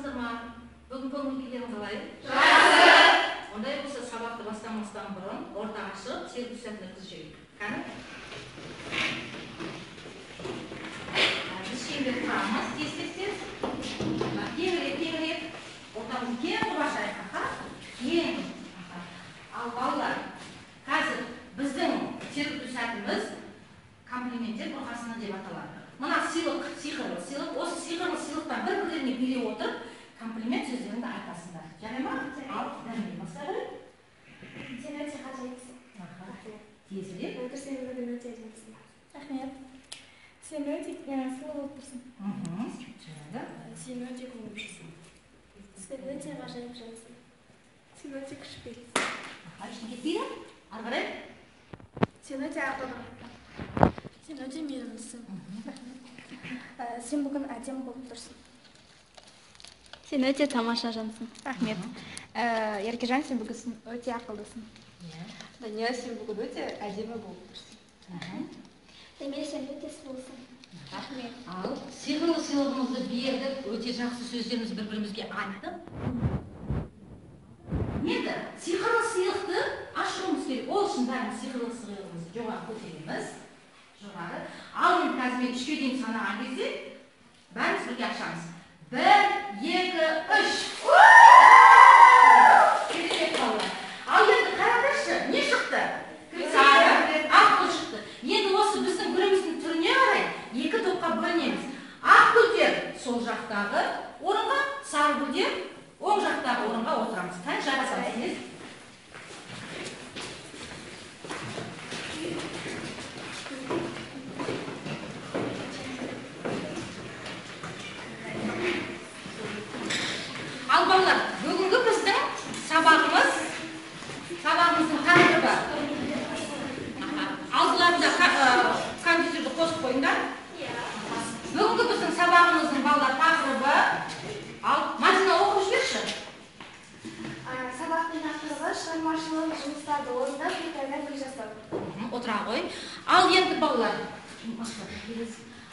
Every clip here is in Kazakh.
саламатсыздар ма? Бүгін көңіл-күйлерің қалай? Жақсы. Ондай болса сабақты бастамастан бұрын ортаға шығып, сергіп сәтіне қыз жейік. Қаны? Біз шеңбер құрамыз, тез-тез-тез. Кеңірек. Ортамыз кең қып ашайық, аха? Кең. Ал балалар, қазір біздің сергіп сәтіміз комплименттер бұрқасыны деп аталады. Мына сыйлық, сиқырлы сыйлық, осы сиқырлы сыйлықтан бір-бірлеріне билей отырып, комплимент сөздеріңді айтасыңдар. Жарай ма? Ал, дәмей бастады. Сен өте ғажайыпсың. Тезірек. Сен бүгін өте әдемісің. Рахмет. Сен өте сұлу болып тұрсың. Сен өте көңілдісің. Сен өте ғажайып жансың. Сен өте кішіпейсің. Ештеңе кетпейді? Ары қарай? Сен өте ақылды. Сен өте мейірімдісің. Сен бүгін әдемі болып тұрсың. Сен өте тамаша жансың. Рахмет. Еркежан, сен бүгін өте ақылдысың. Дания, сен бүгін өте әдемі болып тұрсың. Демир, сен өте сұлусың. Рахмет. Ал, сиқырлы сыйлығымызды бердік, өте жақсы сөздеріміз бір-бірімізге айттық. Енді, сиқырлы сыйлықты ашуымыз керек. Ол үшін бәріміз сиқырлы сыйлығымызды жоғары көтереміз. Жоғары. Ал енді қазір мен 3-ке дейін санаған кезде бәріміз бірге ашамыз. 1, 2, 3. Керемет балалар. Ал енді қараңдаршы, не шықты? Сары, ақ гүл шықты. Енді осы біздің гүліміздің түріне қарай 2 топқа бөлінеміз. Ақ гүлдер сол жақтағы орынға, сары гүлдер оң жақтағы орынға отырамыз. Қай жарасамыз? Ал балалар, бүгінгі біздің сабағымыздың тақырыбы. Алдыларында компьютерді қосып қойыңдар. Бүгінгі біздің сабағымыздың балалар тақырыбы. Ал Мадина оқып жіберші. Сабақтың тақырыбы шығармашылық жұмыстарды орындап, детальдан гүл жасау. Отыра ғой. Ал енді балалар.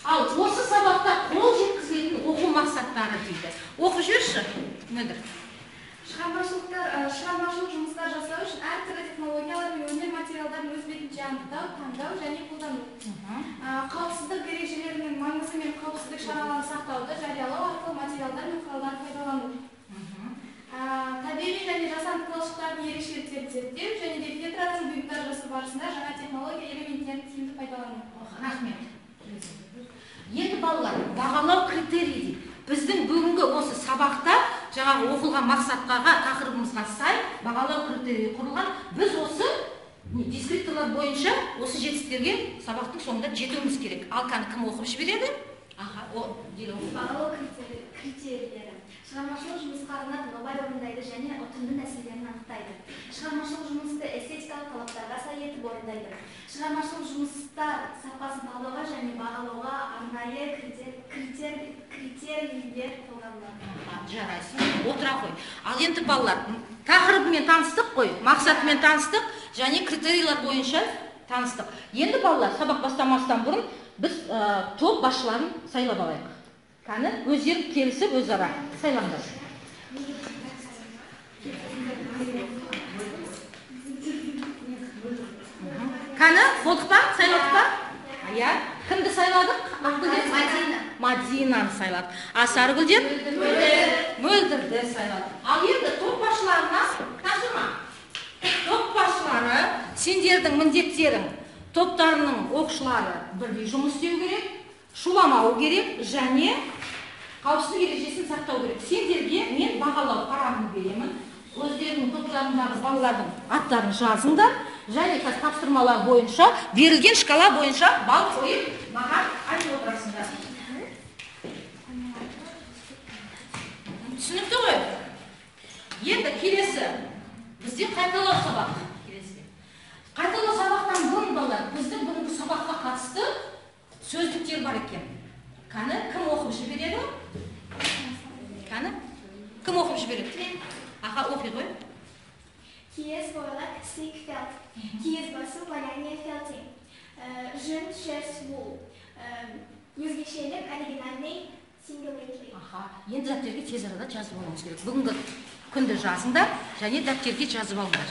Ал осы сабақта қол жеткізілетін оқу мақсаттары дейді. Оқып жіберші. Мөлдір. Шығармашылық жұмыстар жасау үшін әртүрлі технологиялар мен өнер материалдарын өз бетінше анықтау, таңдау және қолдану. Қауіпсіздік ережелерінің маңызы мен қауіпсіздік шараларын сақтауды жариялау арқылы материалдар мен құралдарды пайдалану. Табиғи және жасанды талшықтардың ерекшеліктерін зерттеу және де фетраның бұйымдар жасау барысында жаңа технология элементтерін тиімді пайдалану. Рахмет. Енді балалар, бағалау критерийі дейді. Біздің бүгінгі осы сабақта жаңағы оқылған мақсатқа, тақырыбымызға сай бағалау критерийі құрылған. Біз осы дескрипторлар бойынша осы жетістіктерге сабақтың соңында жетуіміз керек. Ал кім оқып жібереді? Бағалау критерийлері. Шығармашылық жұмысқа арнап нобай орындайды және ұтымды нәтижелерін анықтайды. Шығармашылық жұмысты эстетикалық талаптарға сай етіп орындайды. Шығармашылық жұмыстар сапасын талдауға және бағалауға арнайы критерийлер қолданылады. Жарайсың, отыра қой. Ал енді балалар, тақырыбымен таныстық қой, мақсатымен таныстық, және критерийлер бойынша таныстық. Енді балалар, сабақ бастамастан бұрын біз топ басшыларын сайлап алайық. Қаны, өздерің келісіп өзара сайлаңдар. Қаны, болдық па? Сайладық па? Ая, кімді сайладық? Мадинаны сайладық. А сары гүлдер? Мөлдірді сайладық. Ал енді топ басшыларына тапсырма. Топ басшылары, сендердің міндеттерің, топтарының оқушылары бірдей жұмыс істеу керек, шуламау керек және қауіпсіздік ережесін сақтау керек. Сендерге мен бағалау парағын беремін. Өздерінің топтарындағы балалардың аттарын жазыңдар және тапсырмалар бойынша, берілген шкала бойынша бал қойып, маған айтып отырасыңдар. Түсінікті ғой? Енді келесі бізде қайталау сабақ. Қайталау сабақтан бұрын балалар, біздің бүгінгі сабаққа қатысты сөздіктер бар екен. Қаны, кім оқып жібереді? Қаны, кім оқып жібереді? Аға, оқи ғой. Kies voorlijk steekveld. Kies басу поляние фелтинг. Жын, шерсть, вул. Өзгешелік, оригинальный, singularity. Енді дәптерге тез арада жазып алуыңыз керек. Бүгінгі күнді жазыңдар және дәптерге жазып алыңдар.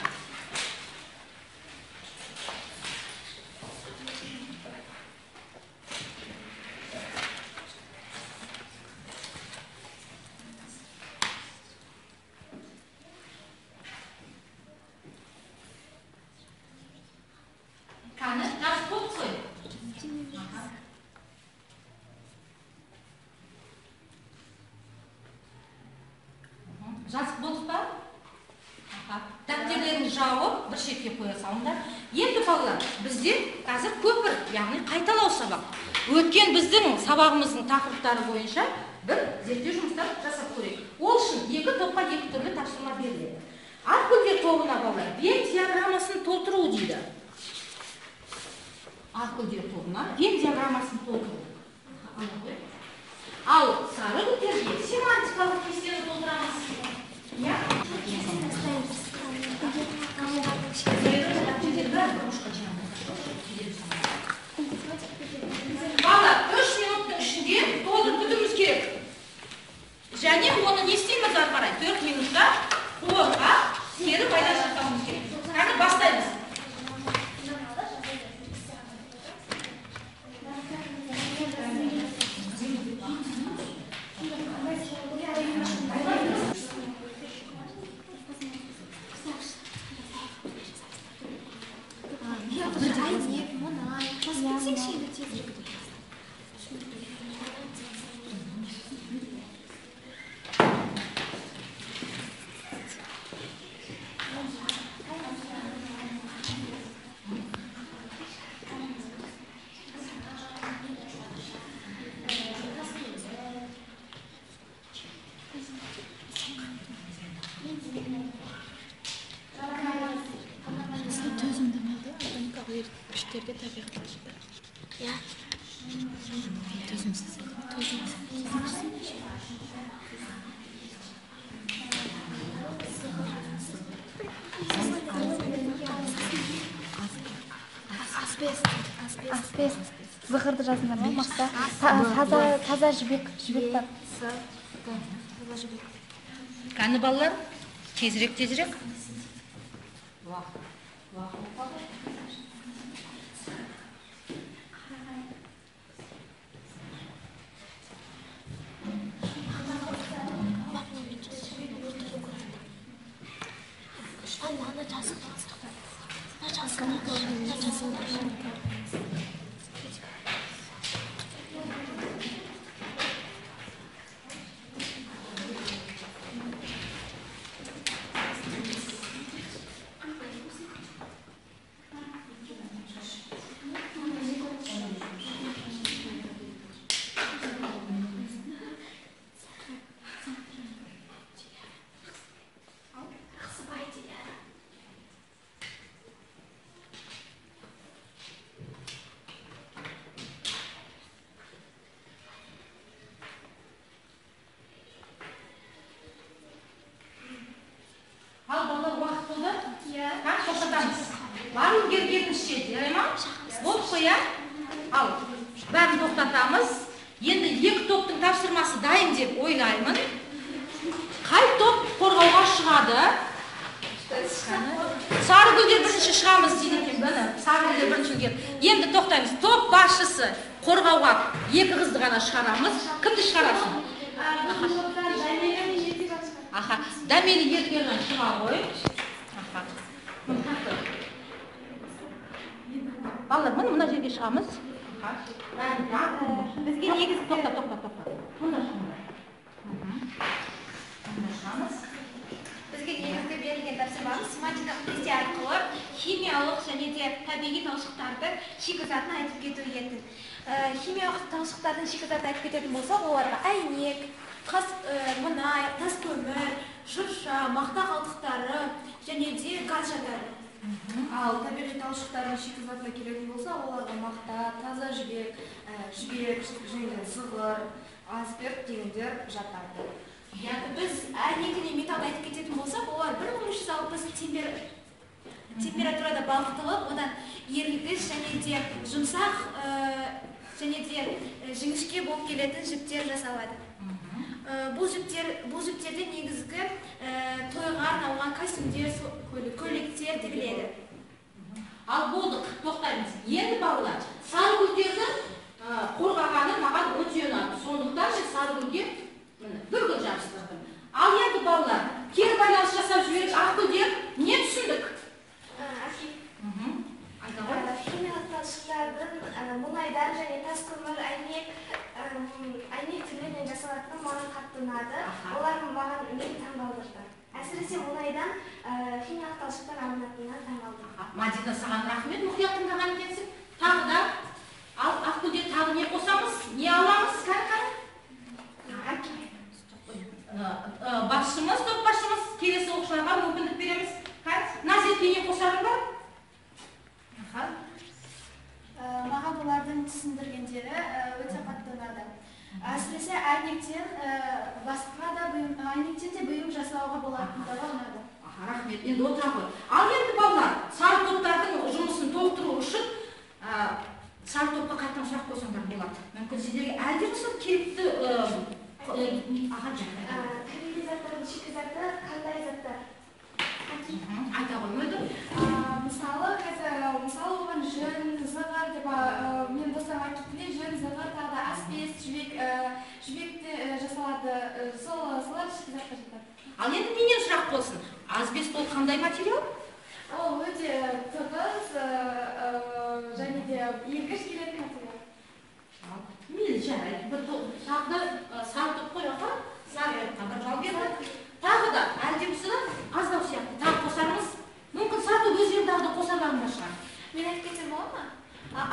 Қаны, жазып болып қой. Жазып болды ба? Дәптердеріңді жауып, бір шетке қоя салыңдар. Енді балалар, бізде қазір көпір, яғни қайталау сабақ. Өткен біздің сабағымыздың тақырыптары бойынша бір зерттеу жұмыстар жасап көрейік. Ол үшін екі топқа екі түрлі тапсырма беріледі. Аркүлдер тобына балалар Вен диаграммасын толтыру дейді. Аркүлдер тобына Вен диаграммасын толтыру. Ал сары гүлдерге семантикалық кестені толтырамыз. Бала 3 минуттың ішінде толтырып бітіруіміз керек. Және оны не істейміз ары қарай? 4 минутта қорға кері пайда жасауымыз керек. Қазір бастаймыз. Күштерге табиғатты. Я. Төзімсіз. Асбест. Зығырды жазыңдар ма? Мақта. Таза жібек. Қаны балалар, тезірек. Барын кергенімізше, жарай ма? Болып қоя. Ал, бәрін тоқтатамыз. Енді екі топтың тапсырмасы дайын деп ойлаймын. Қай топ қорғауға шығады? Сары гүлдер бірінші шығамыз дейді екен. Сары гүлдер бірінші гүлдер. Енді тоқтаймыз. Топ басшысы қорғауға екі қызды ғана шығарамыз. Кімді шығарасың? Дәмелі ергенін шыға ғой. Балалар, мына жерге шығамыз. Бізге негізгі... Тоқта. Мұнда шығамыз. Бізге негізгі берілген тапсырмамыз семантикалық кесте арқылы химиялық және де табиғи талшықтардың шикізатын айтып кету еді. Химиялық талшықтардың шикізатын айтып кететін болсақ, оларға әйнек, мұнай, тас көмір, шырша, мақта қалдықтары және де газ жатады. Ал табиғи талшықтардың шикізатына келетін болса, оларға мақта, таза жібек, және зығыр, асбест дегендер жатады. Біз әйнегіне металл айтып кететін болсақ, олар 1360 температурада балқытылып, одан ерігіш және де жұмсақ және де жіңішке болып келетін жіптер жасалады. бұл жіптерде негізгі тойға арналған костюмдер, көйлектер тігіледі. Ал болдық, тоқтаймыз. Енді балалар, Сарыгүлдерді қорғағаны маған өте ұнады. Сондықтан мен Сарыгүлге бір гүл жабыстырдым. Ал енді балалар, кері байланыс жасап жіберіп, Ақгүлдер не түсіндік? Химиялық талшықтардың мұнайдан және тас көмір, әйнек түрлерінен жасалатыны маған қатты ұнады. Олар маған мені таңғалдырды. Әсіресе мұнайдан химиялық талшықтар алынатынына таңғалдырды. Мадина, саған рахмет, мұқият тыңдаған екенсің. Тағы да, ал Ақгүлдер тағы не қосамыз? Не аламыз? Басшымыз, топ басшымыз, келесі оқушыларға мүмкіндік береміз. Назетке не қосарың бар? Маған бұлардың түсіндіргендері өте қатты ұнады. Әсіресе әйнектен де бұйым жасауға болатындығы ұнады. Рахмет, енді отыра ғой. Ал енді балалар, сары топтардың жұмысын толықтыру үшін сары топқа қайтқан сұрақ қойсаңдар болады. Мүмкін сіздерге әлде болса керекті табиғи заттардың шикізаты қандай заттар? Айта ғой, мөлдір. Мысалы оған жүн, зығыр деп мен достарым айтып келе, жүн, зығыр, тағы да асбест, жібекті жасалады, солар шикізатқа жатады. Ал енді менен сұрақ болсын. Асбест ол қандай материал? Ол өте тығыз және де иілгіш келетін материал. Мейлі жарайды. Бір тағы да сары топ қой, сары бір жал берді. Тағы да әлдемісі аздау сияқты. Тағы қосарымыз. Мүмкін саты өздеріңді қосарларың да шығар. Мен айтып кетсем болады ма?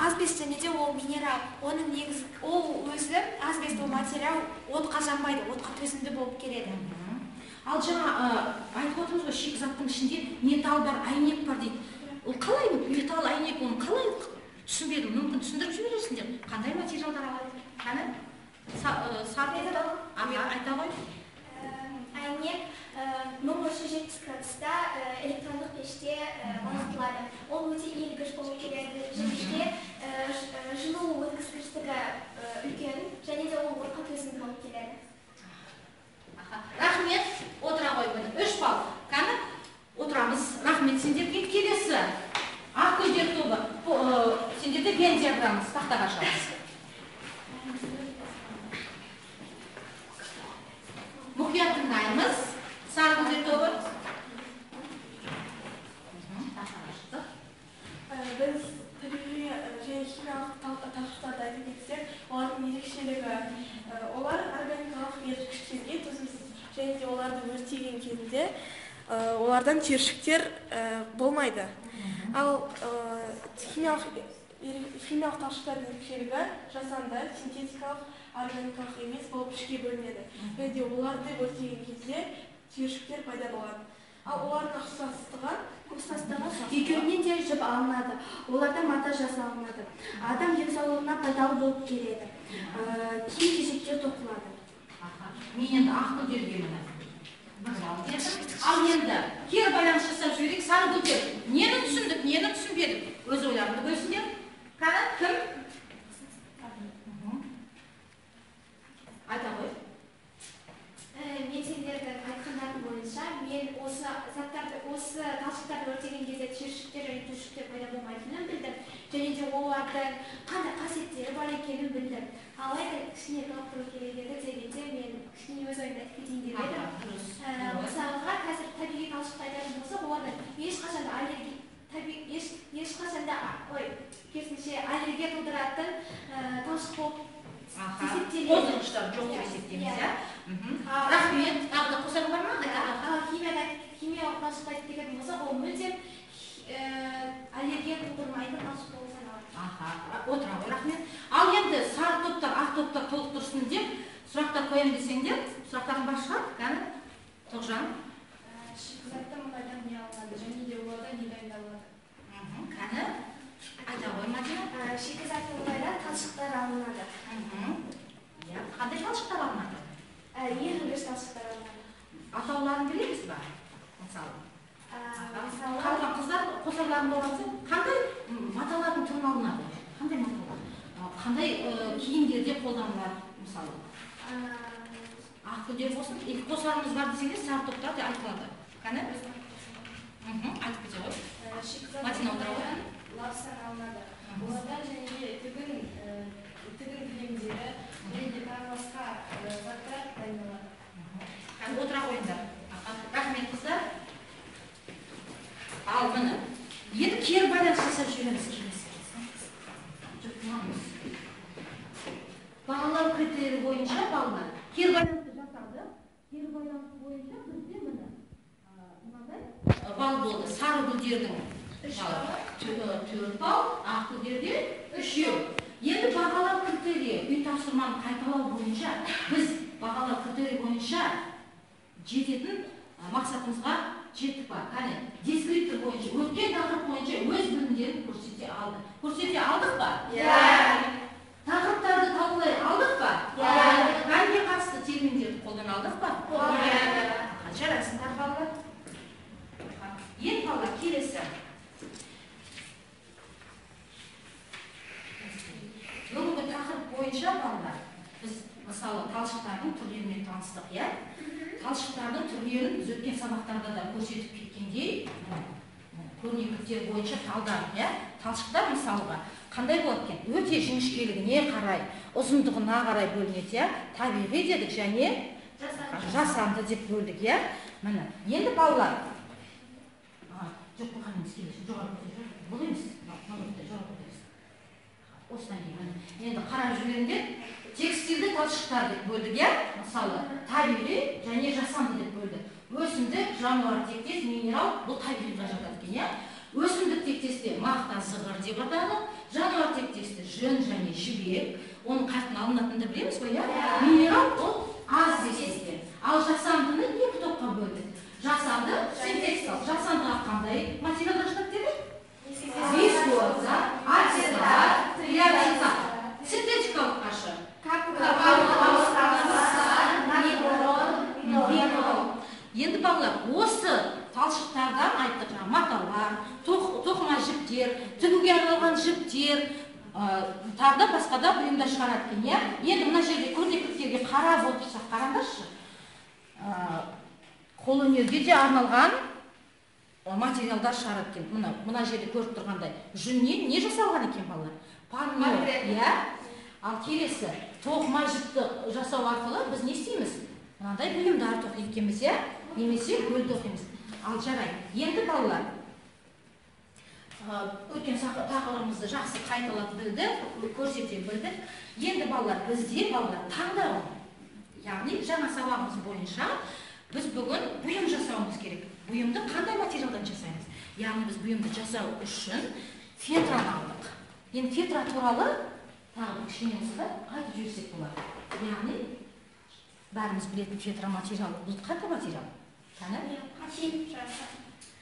Асбест және де ол минерал. Оның негізі, ол өзі асбест ол материал отқа жанбайды, отқа төзімді болып келеді. Ал жаңа айтып отырмыз ғой, шикізаттың ішінде металл бар, әйнек бар дейді. Ол қалай металл, әйнек, оны қалай түсінбедім? Мүмкін түсіндіріп жібересіңдер. Қандай материалдар алады? Қане? Айта ғой. Әйнек 1370 градуста электрондық пеште орнатылады. Ол өте иілгіш болып келеді. Және жылу өткізгіштігі үлкен, және де ол отқа төзімді болып келеді. Рахмет, отыра қоймайды. 3 балл. Қане? Отырамыз. Рахмет, сендерге келесі. Ақгүлдер тобы. Сендерде Вен диаграммасы тақтаға шығамыз. Мұқият тыңдаймыз. Сарыгүлдер тобы. Біз табиғи және химиялық талшықтарды айтып кетсек, олардың ерекшелігі, олар органикалық еріткіштерге төзімсіз, және де оларды өртеген кезінде олардан түйіршіктер болмайды. Ал химиялық талшықтардың ерекшелігі жасанды, синтетикалық, органикалық емес болып үшке бөлінеді. Және де оларды өртеген кезде түйіршіктер пайда болады. Ал олардың ұқсастығы екеуінен де жіп алынады. Олардан мата жасалынады. Адам денсаулығына пайдалы болып келеді. Киім-кешектер тоқылады. Мен енді Ақгүлдерге міне. Ал енді кері байланыс жасап жіберейік. Сарыгүлдер, нені түсіндік, нені түсінбедік? Өз ойларыңды бөлсіңдер. Қане, кім? Айта ғой. Мен сендердің айтқандарың бойынша, мен осы талшықтарды өртеген кезде түйіршіктер және түйіршіктер пайда болмайтынын білдім. Және де олардың қандай қасиеттері бар екенін білдім. Алайда кішкене толықтыру керек еді дегенде мен кішкене өз ойымды айтып кетейін деп едім. Мысалға, қазір табиғи талшықты айтатын болсақ, олардың ешқашанда аллергия тудыратын талшық болып Қоздырғыштар жоқ деп есептейміз, иә? Рахмет, тағы да қосарың бар ма? Химиялық талшықты айтып кететін болса, ол мүлдем аллергия тудырмайтын талшық болып саналады. Отыра ғой, рахмет. Ал енді сары топтар, ақ топтар толықтырсын деп сұрақтар қоям десеңдер, сұрақтарың бар шығар? Кәні? Тоғжан? Шикізатты мұнайдан не алынады, және де олардан не дайындалады? Кәні? Айта ғой, Мадина? Шикізатты мұнайдан талшықтар алынады. Қандай талшықтар алынады? Иілгіш талшықтар алынады. Атауларын білеміз ба? Мысалы. Қалған қыздар қосарларын оралса, қандай маталардың түрін алынады? Қандай маталар? Қандай киімдерде қолданылады, мысалы? Ақгүлдер болсын, екі қосарымыз бар десеңдер, сары топта айтылады. Қане? Айтып кете ғой. Матина отыра ғой. Лапсан алынады. Олардан және тігін кілемдері, және тағы басқа заттар дайындалады. Отыра қойыңдар. Рахмет қыздар. Ал міне. Енді кері байланыс жасап жүреміз келесі. Бағалау критерийі бойынша балалар кері байланысты жасады. Кері байланыс бойынша бізде міне мынандай бал болды. Сары гүлдердің 4 бал, ақ гүлдерде 3. Енді бағалау критерийі үй тапсырманы қайталау бойынша біз бағалау критерийі бойынша жететін мақсатымызға жеттік бар. Қане, дескриптор бойынша, өткен тақырып бойынша өз білімдерін көрсете алды. Көрсете алдық ба? Тақырыптарды талқылай алдық ба? Пәнге қатысты терминдерді қолдана алдық па? Жарайсыңдар балалар. Енді балалар келесі. Бүгінгі тақырып бойынша балалар біз мысалы талшықтардың түрлерімен таныстық, иә? Талшықтардың түрлерін біз өткен сабақтарда да көрсетіп кеткендей, көрнекіліктер бойынша талдар, иә? Талшықтар мысалға қандай болады екен? Өте жіңішкелігіне қарай, ұзындығына қарай бөлінеді, иә? Табиғи дедік және жасанды деп бөлдік, иә? Міне, енді балалар. Жоқ, қойғанымыз келесі, жоғары көтеріп, бұл емес, жоғары көтеріп. Осыдан кейін, енді қарап жүргенде текстильді талшықтар деп бөлдік, иә? Мысалы, табиғи және жасанды деп бөлдік. Өсімдік, жануар тектес, минерал, бұл табиғиға жатады екен, иә? Өсімдік тектесте мақта, зығыр деп атады, жануар тектесте жүн және жібек, оның қайдан алынатынын білеміз ғой, иә? Минерал ол аз десесте. Ал жасандыны екі топқа бөлдік. Жасанды, синтетикалық, жасандыға қандай материалдар жатады дедік? Вискоза, ацетат, триацетат. Синтетикалық қашы? Енді балалар, осы талшықтардан айттық, маталар, тоқыма жіптер, тігуге арналған жіптер, тағы да басқа да бұйымдар шығарады екен, иә? Енді мына жерде көрнекіліктерге қарап отырсақ, қараңдаршы. Қолөнерге де арналған материалдар шығарады екен. Мына жерде көріп тұрғандай, жүннен не жасалған екен балалар? Парнер, иә? Ал келесі, тоқыма жіпті жасау арқылы біз не істейміз? Мынандай бұйымдар тоқимыз, иә? Немесе гүл тоқимыз. Ал жарай, енді балалар, өткен тақырыбымызды жақсы қайталап білді, көрсете білдік. Енді балалар, бізде балалар таңдау, яғни жаңа сабағымыз бойынша біз бүгін бұйым жасауымыз керек. Бұйымды қандай материалдан жасаймыз? Яғни біз бұйымды жасау үшін фетраны алдық. Енді фетра туралы тағы кішкене болса айтып жіберсек болады. Яғни бәріміз білетін фетра материалы. Бұл қандай материал?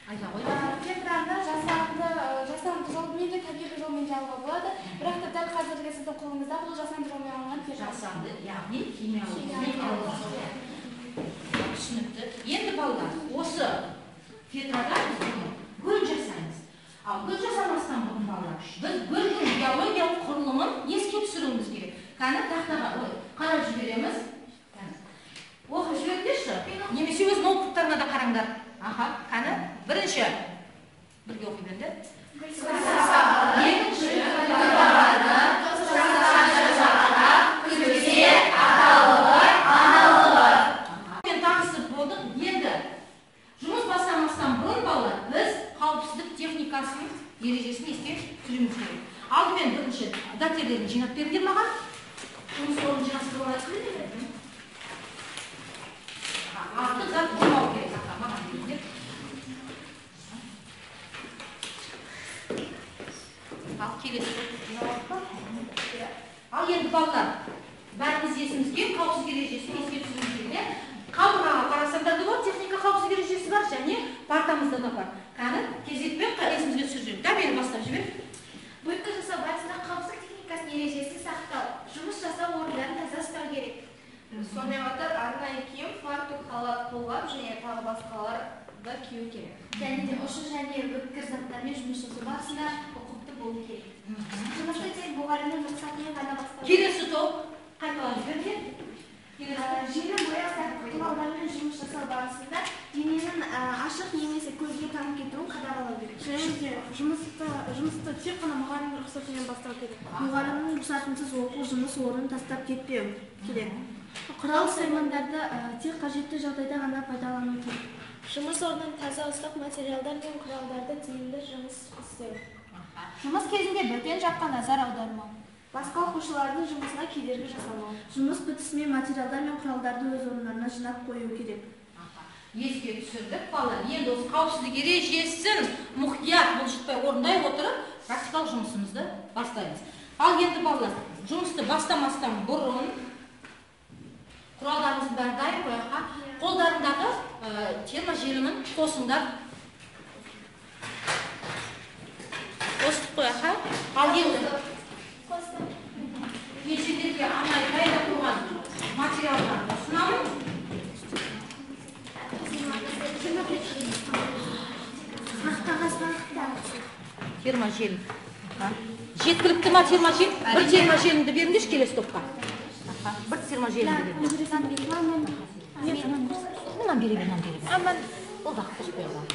Айта ғой. Фетраны жасанды жолмен де табиғи жолмен де алуға болады. Бірақ та дәл қазіргі сіздің қолыңызда бұл жасанды жолмен алынған фетра. Жасанды, яғни химиялық жолмен алынған. Түсінікті. Енді балалар, осы фетрада біз гүл жасаймыз. Ал гүл жасамастан бұрын балалар, біз гүлдің биологиялық құрылымын еске түсіруіміз керек. Кәні тақтаға қарап жібереміз. Оқып жіберіңдерші, немесе өз ноутбуктарына да қараңдар. Аха, кәні бірінші бірге оқи берді. Екінші күзде аталығы, аналығы. Мен танысып болдық. Енді жұмыс бастамастан бұрын балалар, біз қауіпсіздік техникасының ережесін еске түсіруіміз керек. Алдымен бірінші дәптердерін жинап беріңдер маған. Жұмыс орнын жинастырып алайық. Артық зат болмау керек, маған беріңдер. Ал келесі. Ал енді балалар, бәріміз есімізге қауіпсіздік ережесін еске түсіруіміз керек. Қабырғаға қарасаңдар да бар, техника қауіпсіздік ережесі бар және партамызда да бар. Кәні кезекпен есімізге түсіріп. Дәмені бастап жібер. Бұйымды жасау барысында қауіпсіздік техникасының ережесін сақтау, жұмыс жасау орындарын таза ұстау керек. Сонымен қатар арнайы киім, фартук, халат, қолғап және тағы басқалар да кию керек. Және де ұшы және өткір заттармен жұмыс жасау барысында ұқыпты болу керек. Жұмысты тек мұғалімнің рұқсатымен ғана бастау. Келесі топ қайталап жіберді. Желім бояу ашық немесе көзге танып кетуін қадағалау керек. Және де жұмысты тек қана мұғалімнің рұқсатымен бастау керек. Мұғалімнің рұқсатынсыз оқу жұмыс орнын тастап кетпеу керек. Құрал-саймандарды тек қажетті жағдайда ғана пайдалану керек. Жұмыс орнын таза ұстап, материалдар мен құралдарды тиімді жұмыс істеу. Жұмыс кезінде бөтен жаққа назар аудармау. Басқа оқушылардың жұмысына кедергі жасамау. Жұмыс бітісімен материалдар мен құралдарды өз орындарына жинап қою керек. Еске түсірдік балалар. Енді осы қауіпсіздік ережесін мұқият бұлжытпай орындай отырып, практикалық жұмысымызды бастаймыз. Ал енді балалар, жұмысты бастамастан бұрын құралдарымыздың бәрі дайын қояққа, қолдарындағы терможелімін қосыңдар. Қосып қояққа. Ал енді кешендерге арнайы дайындап қойған материалдарды ұсынамын. Терможел. Жеткілікті ма терможел? Бір терможелімді беріңдерші келесі топқа. Бір терможелімді беріңдер. Мұнан бере. Аман. Ол да қоспай оған.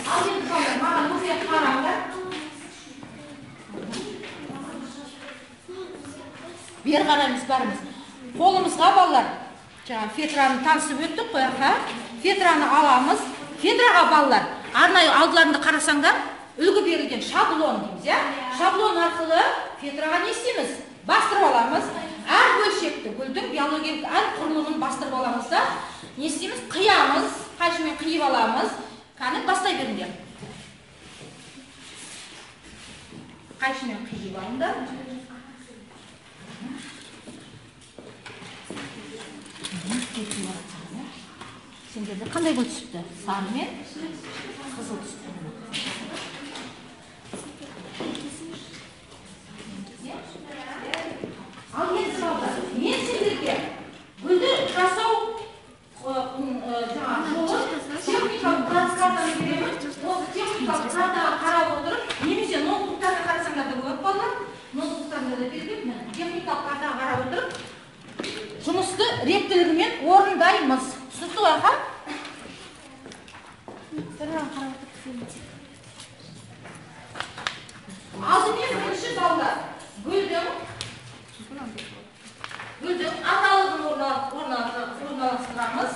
Ал енді балалар, маған мұқият қараңдар. Бер қараймыз бәріміз. Қолымызға балалар, жаңа фетраны танысып өттік қояққа. Фетраны аламыз. Фетраға балалар, арнайы алдыларында қарасаңдар, үлгі берілген шаблон дейміз, я? Шаблон арқылы фетраға не істейміз? Бастырып аламыз. Әр бөлшекті гүлдің биологиялық әр құрылымын бастырып аламыз да, не істейміз? Қиямыз, қайшымен қиып аламыз. Кәні бастай беріңдер. Қайшымен қиып алыңдар. Сендерде қандай гүл түсіпті? Сары мен қызыл түсіпті. Ал енді балдар, мен сендерге гүлді жасау техникалық картаны беремін. Осы техникалық картаға қарап отырып, немесе ноутбуктарға қарасаңдар да болады балдар. Ноутбуктарында да берген, техникалық картаға қарап отырып, жұмысты реттілігімен орындаймыз. Түсінікті ғой, аға? Алдымен бірінші балдар гүлдің аталығын орналастырамыз.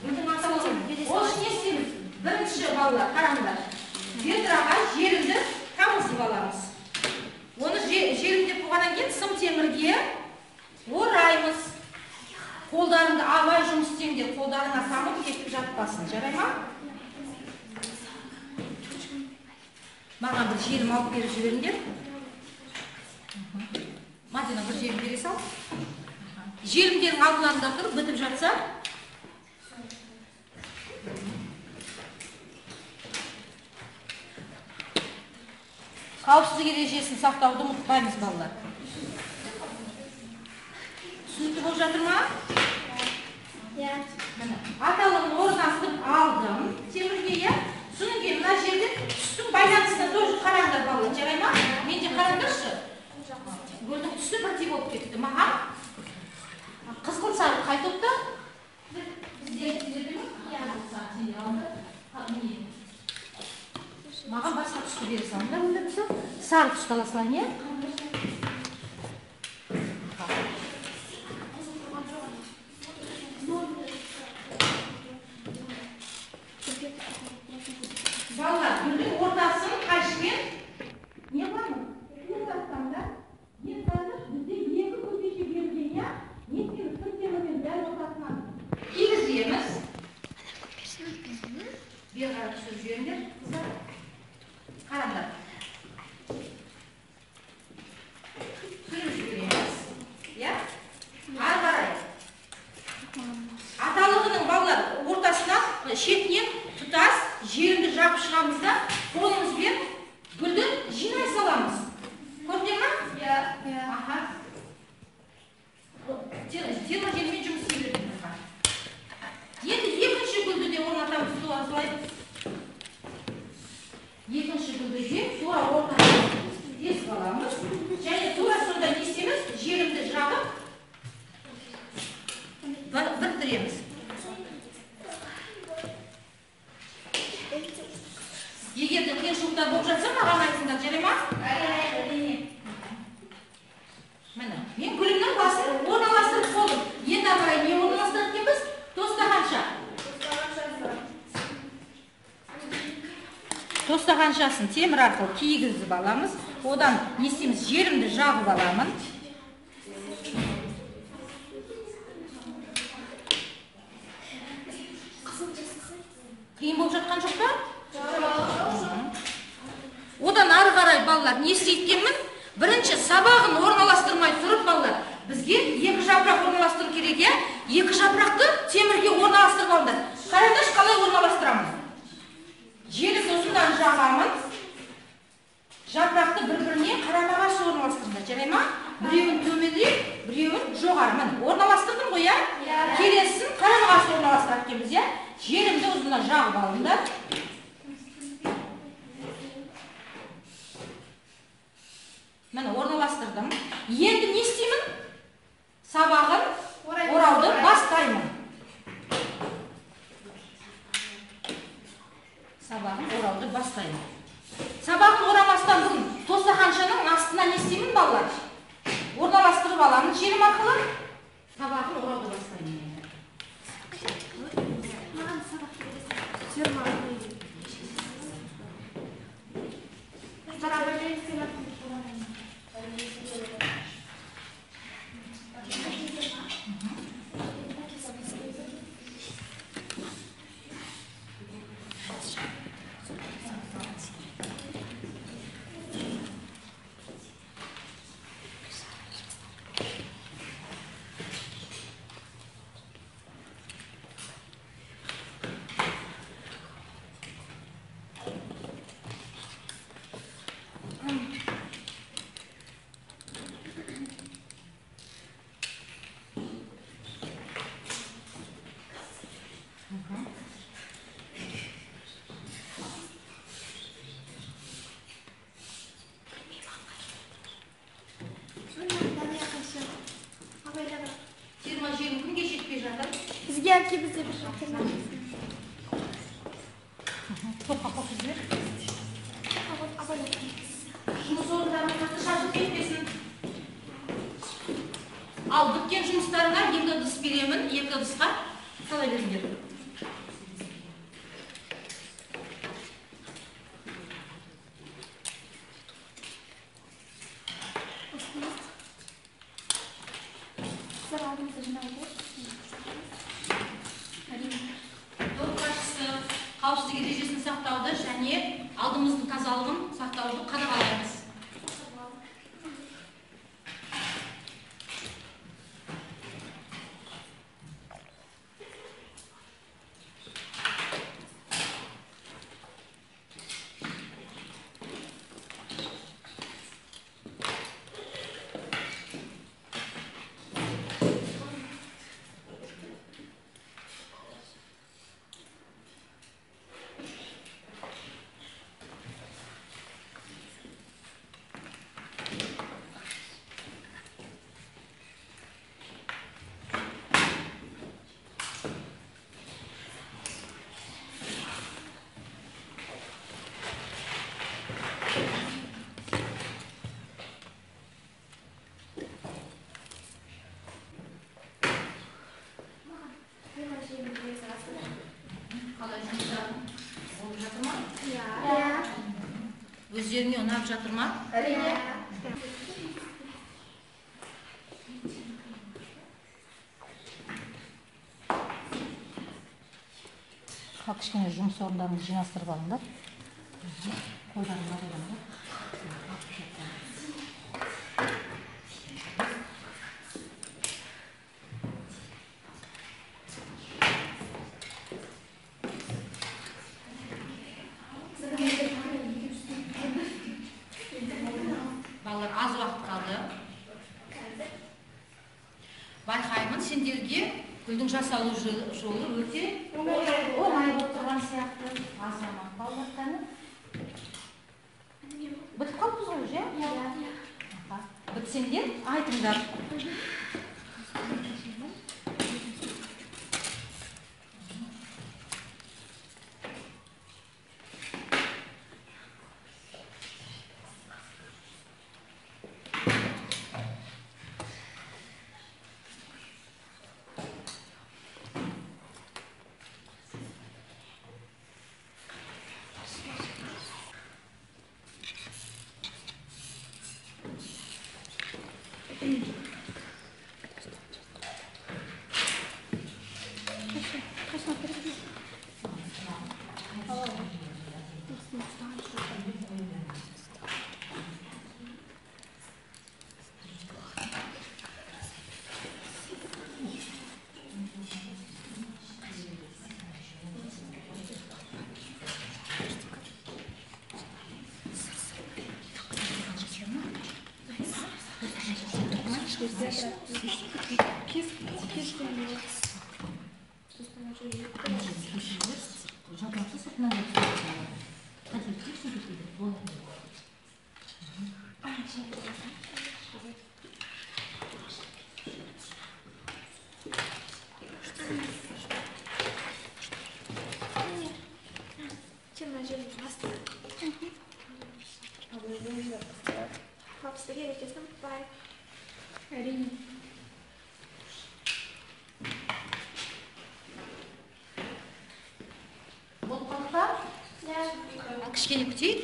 Гүлдің аталығын. Ол үшін не істейміз? Бірінші балдар, қараңдар. Фетраға жерімді тамызып аламыз. Оны жерімдеп болғаннан кейін сым темірге ораймыз. Қолдарыңды абай жұмыс істеңдер, қолдарыңа тамыр кетіп жатпасын, жарай ма? Маған бір жерім алып беріп жіберіңдер. Мадина, бір жерім бере сал. Жерімдердің алдыларында тұрып, бітіп жатса. Қауіпсіздік ережесін сақтауды ұмытпаймыз, балалар. Түсінікті болып жатыр ма? Аталығын орнастырып алдым. Темірге, соның кейін мына жерде түстің байланысына тоже қараңдар, балалар. Жарай ма? Мен де қараңдаршы. Гүлдің түсі бірдей болып кетті. Маған қызғылт сары қай топта? Маған басқа түсті бере салыңдар. Сары түсті аласылайын, е? Балалар, гүлдің ортасын қайшымен не қыламыз? Күн астанда ең қазір бізде екі көздеше берілген, я? Неткен сым темірмен дәл ортасынан кигіземіз. Бер қарап түсіріп жіберіңдер, қыздар. Қараңдар. Түсіріп жібереміз. Я? Ары қарай. Аталығының балалар ортасынан шетінен тұтас жерінді жапып шығамыз да, қолымызбен гүлді жинай саламыз. Көрдіңдер ма? Иә. Аха. Терможелмен жұмыс істей береміз. Енді екінші гүлді де орнатамыз, солай. Екінші гүлді де тура ортадан тесіп аламыз. Және тура сонда не істейміз? Жерімді жағып, тапаншасын темір арқылы кигізіп аламыз. Одан не істейміз? Желімді жағып аламын. Қиын болып жатқан жоқ па? Одан ары қарай балалар не істейтінмін? Бірінші сабағын орналастырмай тұрып балалар, бізге екі жапырақ орналастыру керек, иә? Екі жапырақты темірге орналастырып алыңдар. Қараңдаршы, қалай орналастырамын? Желімді осындан жағамын. Жапырақты бір-біріне қарама-қарсы орналастырыңдар, жарай ма? Біреуін төмендеп, біреуін жоғары. Міне, орналастырдым ғой, иә? Келесін қарама-қарсы орналастырып кетеміз, иә? Желімді осындан жағып алыңдар. Міне, орналастырдым. Енді не істеймін? Сабағын орауды бастаймын. Сабағын орауды бастаймын. Сабағын орамастан бұрын тостақаншаның астына не істеймін, балалар? Орналастырып аламын желім арқылы. Сабағын орауды бастаймын. Бізге әке бізде бір шақырма. Топқа қосып жібер. Жұмыс орындарына қатты шашып кетпесін. Ал біткен жұмыстарына екі ыдыс беремін, екі ыдысқа сала беріңдер. Қауіпсіздік ережесін сақтауды және алдымыздың тазалығын сақтауды қадағалаймыз. Қалай жұмыстарың болып жатыр ма? Өздеріңе ұнап жатыр ма? Кішкене жұмыс орындарыңызды жинастырып алыңдар. Балалар, аз уақыт қалды. Байқаймын, сендерге гүлдің жасалу жолы өте оңай болып тұрған сияқты. Азамат балалар қаны. Бітіп қалыппыз ғой, же? Бітсеңдер, айтыңдар. Қауіпсіздік ережесін ұмытпайық. Әрине. Болып қалды ба? Кішкене күтейік.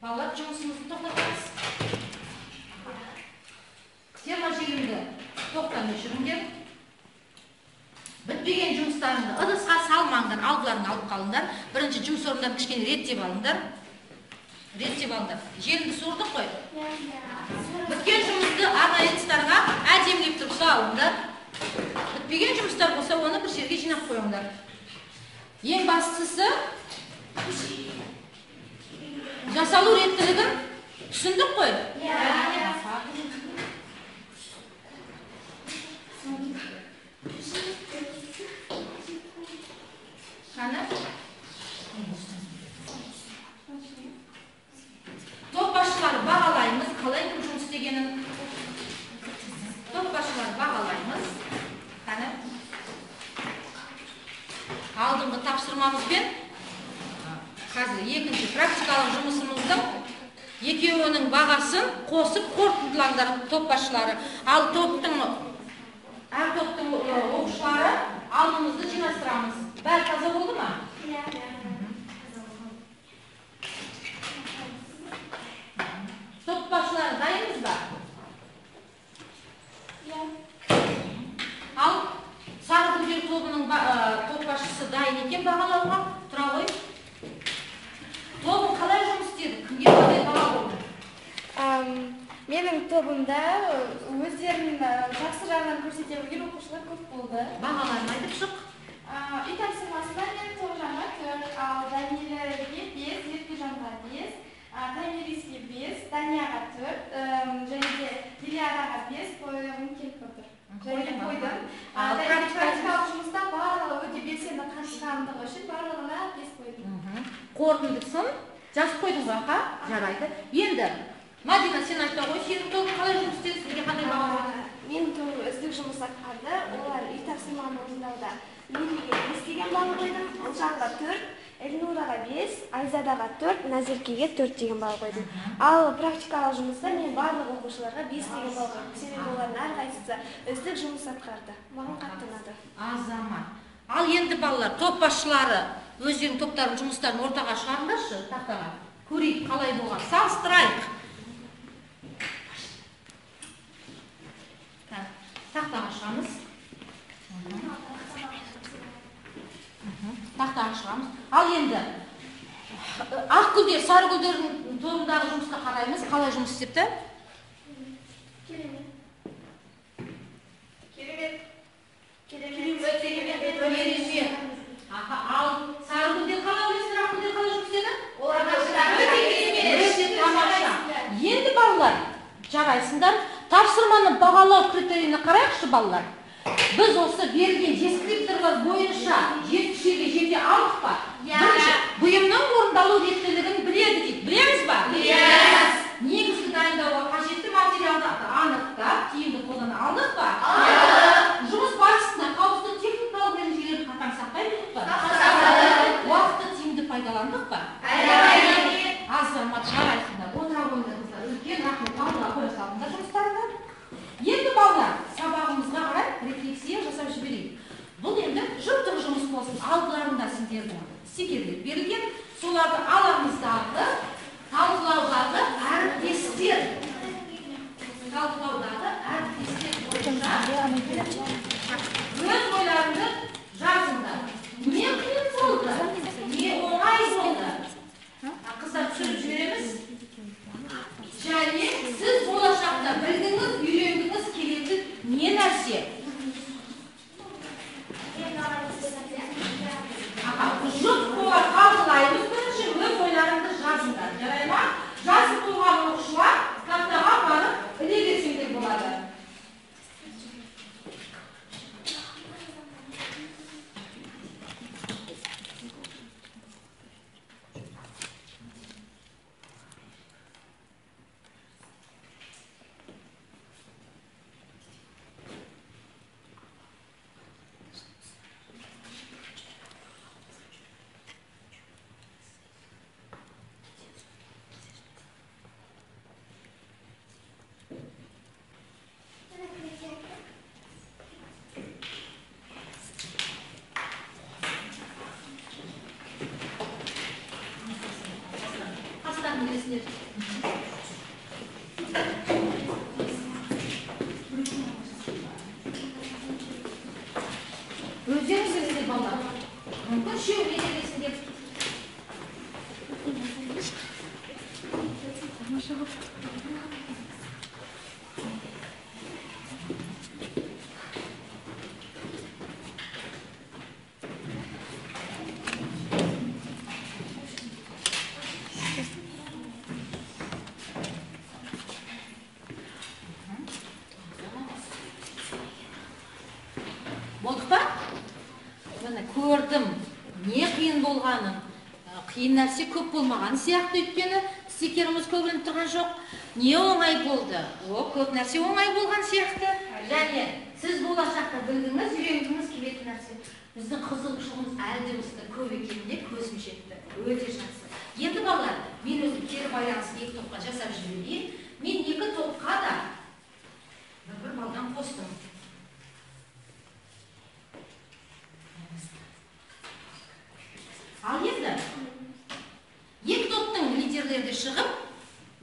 Балалар, жұмысымызды тоқтатамыз. Тема жегімді тоқтамай жүріңдер. Бітпеген жұмыстарыңды ыдысқа салмаңдар, алдыларыңды алып қалыңдар. Бірінші жұмыс орындарын кішкене реттеп алыңдар. Желімді суырдық қой. Біткен жұмысты арнайы ыдыстарға әдемілеп тұрып салыңдар. Бітпеген жұмыстар болса, оны бір жерге жинап қойыңдар. Ең бастысы жасалу реттілігін түсіндік қой? Топ басшылары бағалаймыз, қалай кім жұмыс істегенін. Топ басшылары бағалаймыз. Алдыңғы тапсырмамызбен қазір екінші практикалық жұмысымыздың екеуінің бағасын қосып қорытындылаңдар топ басшылары. Ал әр топтың оқушылары алдымызды жинастырамыз. Бәрі таза болды ма? Топ басшылары дайынбыз ба? Ал Сары гүлдер тобының топ басшысы дайын екен бағалауға. Тұра ғой. Тобың қалай жұмыс істеді? Кімге қандай баға болды? Менің тобымда өздерінің жақсы жағынан көрсете білген оқушылар көп болды. Бағаларын айтып шық. Үй тапсырмасында мен Тоғжанға 4, ал Данилерге 5, Еркежанға 5, Таймириске 5, Данияға 4, және де Диляраға 5 қойғым келіп отыр. Және де қойдым. Практикалық жұмыста барлығы өте белсенді қатысқандығы үшін барлығына 5 қойдым. Қорытындысын жазып қойдың ба? Жарайды. Енді Мадина, сен айтта ғой, сенің тобың қалай жұмыс істеді, сізге қандай баға болды? Менің тобым үздік жұмыс атқарды. Олар үй тапсырманы орындауда Лилиге 5 деген балл қойдым, Ұлжанға 4, Эльнураға 5, Айзадаға 4, Назеркеге 4 деген балл қойдым. Ал практикалық жұмыста мен барлық оқушыларға 5 деген балл қойдым. Себебі олардың әрқайсысы үздік жұмыс атқарды. Маған қатты ұнады. Азамат. Ал енді балалар, топ басшылары өздерінің топтарын жұмыстарын ортаға шығарыңдаршы, тақтаға. Көрейік қалай болған. Салыстырайық. Тақтаға шығамыз. Тақтаға шығамыз. Ал енді ақ гүлдер, сары гүлдердің тобындағы жұмысқа қараймыз. Қалай жұмыс істепті? Керемет. Ал сары гүлдер қалай ойлайсыздар, ақ гүлдер қалай жұмыс істеді? Өте тамаша. Енді балалар, жарайсыңдар. Тапсырманы бағалау критерийіне қарайықшы балалар. Біз осы берілген дескрипторлар бойынша 70-ге жете алдық па? Бірінші, бұйымның орындалу реттілігін біледі дейді. Білеміз ба? Білеміз. Негізгі дайындауға қажетті материалды анықтап, тиімді қолдана алдық па? Алдық. Жұмыс барысында қауіпсіздік техникалық ережелерін қатаң сақтай білдік па? Сақтадық. Уақытты тиімді пайдаландық па? Пайдаландық. Азамат, жарайсыңдар. Отыра қойыңдар. Үлкен рахмет, алдыға қоя салыңдар жұмыстарына. Енді балалар, сабағымызға қарай рефлексия жасап жіберейік. Бұл енді жұрттық жұмыс болсын. Алдыларында сендердің стикерлер берілген. Соларды аламыздағы талқылаудағы әріптестер өз ойларыңды жазыңдар. Не қиын болды, не оңай болды. Қыздар түсіріп жібереміз. Және сіз болашақта білдіңіз, үйрендіңіз келеді не нәрсе? Жұп қалғылаймыз бірінші өз ойларыңды жазыңдар. Жарай ма? Жазып болған оқушылар тақтаға барып іле берсеңдер болады. Өздеріңіз сөздер балдар. Мүмкін үшеу бедересіңдер. Болдық па? Көрдім, не қиын болғанын. Қиын нәрсе көп болмаған сияқты, өйткені стикеріміз көбініп тұрған жоқ. Не оңай болды? Көп нәрсе оңай болған сияқты. Және сіз болашақта білдіңіз, үйренгіңіз келетін нәрсе. Біздің қызығушылығымыз әлде осында көп екеніне көзім жетті. Өте жақсы. Енді балалар, мен өзім кері байланысты екі топқа жасап жіберейін. Мен екі топқа да бір балдан қостым. Ал енді, екі топтың лидерлері шығып,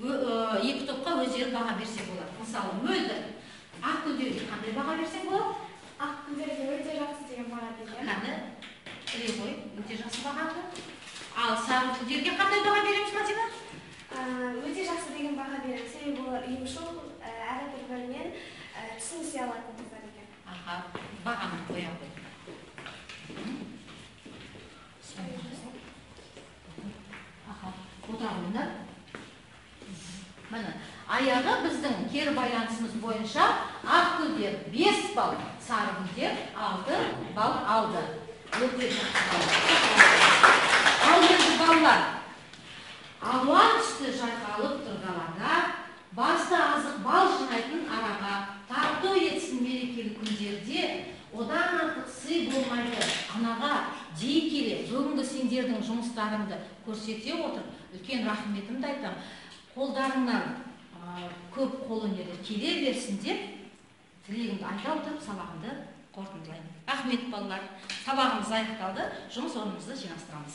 екі топқа өздері баға берсе болады. Мысалы, мөлдір. Ақгүлдерге қандай баға берсе болады? Ақгүлдерге өте жақсы деген баға беремін. Қаны? Іле ғой, өте жақсы баға. Ал сарыгүлдерге қандай баға береміз, Фатима? Өте жақсы деген баға беремін. Себебі олар ұйымшыл, әрі бір-бірінен түсінісе алатын қыздар екен. Бағаны қоя қой. Отырағында. Міне, аяғы біздің кері байланысымыз бойынша ақгүлдер 5 балл, сарыгүлдер 6 балл алды. Ал енді балалар, алуан түсті жайқалып тұрғаларда, басты азық бал жинайтын араға тарту етсін мерекелі күндерде, одан артық сый болмайды. Анаға дей келе, бүгінгі сендердің жұмыстарыңды көрсете отырып, үлкен рахметімді айтам. Қолдарыңнан көп қолөнерлер келе берсін деп, тілегімді айта отырып, сабағымды қорытындылаймын. Рахмет балалар. Сабағымыз аяқталды, жұмыс орнымызды жинастырамыз.